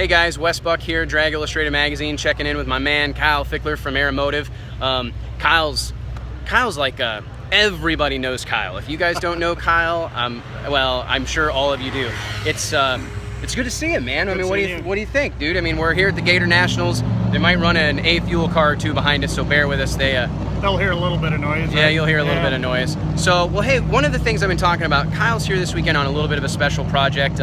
Hey guys, Wes Buck here, Drag Illustrated Magazine, checking in with my man Kyle Fickler from Aeromotive. Kyle's like everybody knows Kyle. If you guys don't know Kyle, well, I'm sure all of you do. It's good to see him, man. I mean, what do you think, dude? I mean, we're here at the Gator Nationals. They might run an A fuel car or two behind us, so bear with us. They'll hear a little bit of noise. Yeah, you'll hear a little bit of noise. So, well, hey, one of the things I've been talking about, Kyle's here this weekend on a little bit of a special project.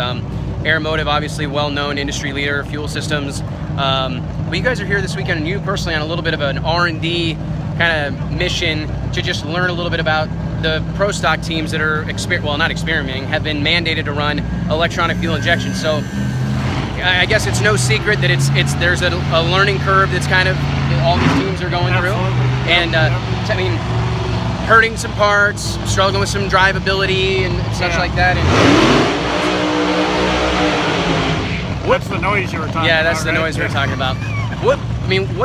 Aeromotive, obviously well-known industry leader, fuel systems. But you guys are here this weekend, and you personally on a little bit of an R&D kind of mission to just learn a little bit about the pro stock teams that are not experimenting, have been mandated to run electronic fuel injection. So I guess it's no secret that there's a learning curve that's kind of all these teams are going through. And I mean, hurting some parts, struggling with some drivability and such like that. And that's the noise you were talking about. Yeah, that's the noise we were talking about. What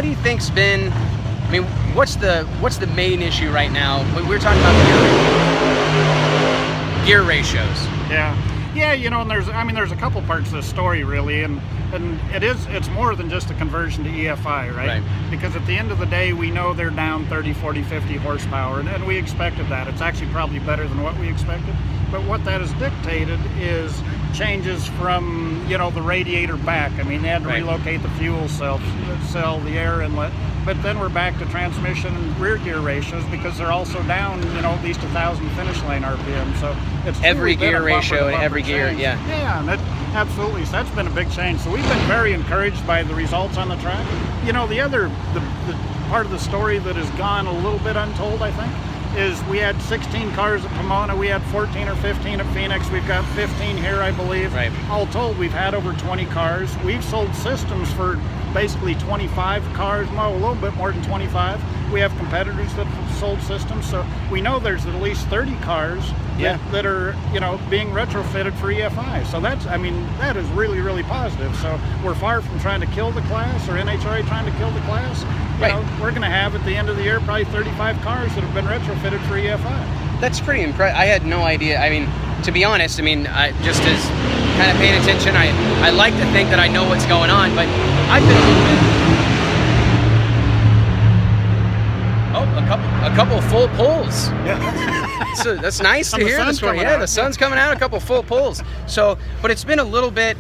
do you think's been? I mean, what's the main issue right now? We're talking about gear ratios. Yeah, you know, and there's a couple parts of the story really, and it's more than just a conversion to EFI, right? Because at the end of the day, we know they're down 30, 40, 50 horsepower, and we expected that. It's actually probably better than what we expected. But what that has dictated is changes from, you know, the radiator back. I mean, they had to relocate the fuel cell, the air inlet. But then we're back to transmission and rear gear ratios because they're also down, you know, at least 1,000 finish line RPM. So it's every gear ratio in every gear, Yeah, and absolutely. So that's been a big change. So we've been very encouraged by the results on the track. You know, the part of the story that has gone a little bit untold, I think, is we had 16 cars at Pomona, we had 14 or 15 at Phoenix, we've got 15 here, I believe. All told, we've had over 20 cars. We've sold systems for basically 25 cars, well, a little bit more than 25. We have competitors that have sold systems, so we know there's at least 30 cars that are, you know, being retrofitted for EFI. So that is really, really positive. So we're far from trying to kill the class or NHRA trying to kill the class. You know, we're going to have at the end of the year probably 35 cars that have been retrofitted for EFI. That's pretty impressive. I had no idea. I mean, to be honest, I just as kind of paying attention, I like to think that I know what's going on, but I've been a little bit. A couple full pulls. Yeah. So that's nice to hear this morning. Yeah, the sun's coming out, a couple full pulls. So, but it's been a little bit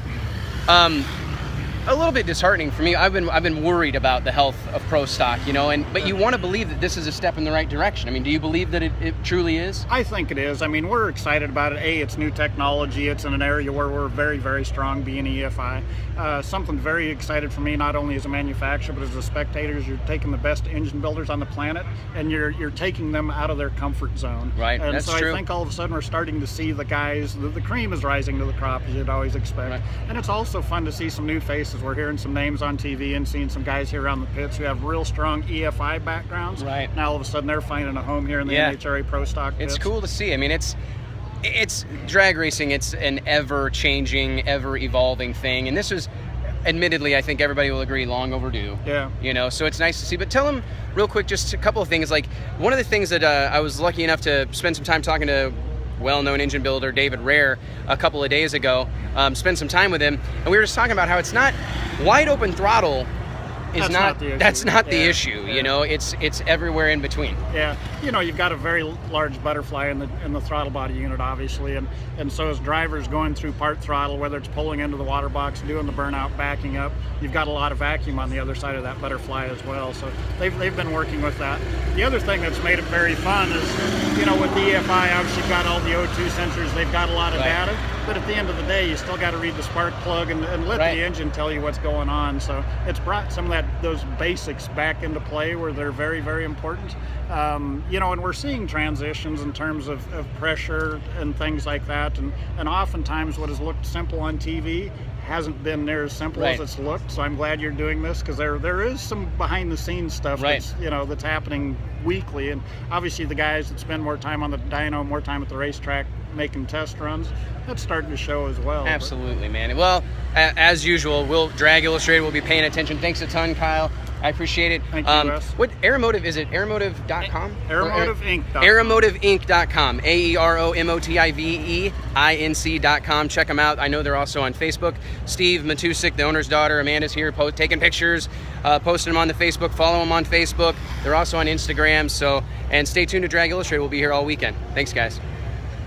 disheartening for me. I've been worried about the health of pro stock, you know, but you want to believe that this is a step in the right direction. I mean, do you believe that it truly is? I think it is. I mean, we're excited about it. It's new technology. It's in an area where we're very, very strong being EFI. Something very excited for me, not only as a manufacturer, but as a spectator, is you're taking the best engine builders on the planet and you're taking them out of their comfort zone. Right, and that's so true. I think all of a sudden we're starting to see the guys, the cream is rising to the crop, as you'd always expect. And it's also fun to see some new faces. We're hearing some names on TV and seeing some guys here around the pits who have real strong EFI backgrounds. Now all of a sudden they're finding a home here in the NHRA Pro Stock pits. It's cool to see. I mean, it's drag racing. It's an ever-changing, ever-evolving thing, and this is, admittedly, I think everybody will agree, long overdue. Yeah. You know, so it's nice to see. But tell them real quick, just a couple of things. Like, one of the things that I was lucky enough to spend some time talking to well-known engine builder David Rare a couple of days ago, spend some time with him, and we were just talking about how it's not wide open throttle. That's not the issue. You know, it's everywhere in between. Yeah, you know, you've got a very large butterfly in the throttle body unit, obviously, and so as drivers going through part throttle, whether it's pulling into the water box, doing the burnout, backing up, you've got a lot of vacuum on the other side of that butterfly as well. So they've been working with that. The other thing that's made it very fun is, you know, with the EFI, obviously you've got all the O2 sensors, they've got a lot of data, but at the end of the day, you still got to read the spark plug and let the engine tell you what's going on. So it's brought some of those basics back into play where they're very, very important. You know, and we're seeing transitions in terms of pressure and things like that, and oftentimes what has looked simple on TV hasn't been near as simple as it's looked. So I'm glad you're doing this, because there is some behind the scenes stuff that's, you know, that's happening weekly, and obviously the guys that spend more time on the dyno, more time at the racetrack making test runs, that's starting to show as well. Absolutely, man. Well, as usual, Drag Illustrated will be paying attention. Thanks a ton, Kyle. I appreciate it. Thank you, Wes. What Aeromotive is it? Aeromotive.com? Aeromotiveinc.com. Aeromotiveinc.com. AeroMotiveinc.com. Check them out. I know they're also on Facebook. Steve Matusik, the owner's daughter, Amanda's here taking pictures, posting them on the Facebook. Follow them on Facebook. They're also on Instagram. So, and stay tuned to Drag Illustrated. We'll be here all weekend. Thanks, guys.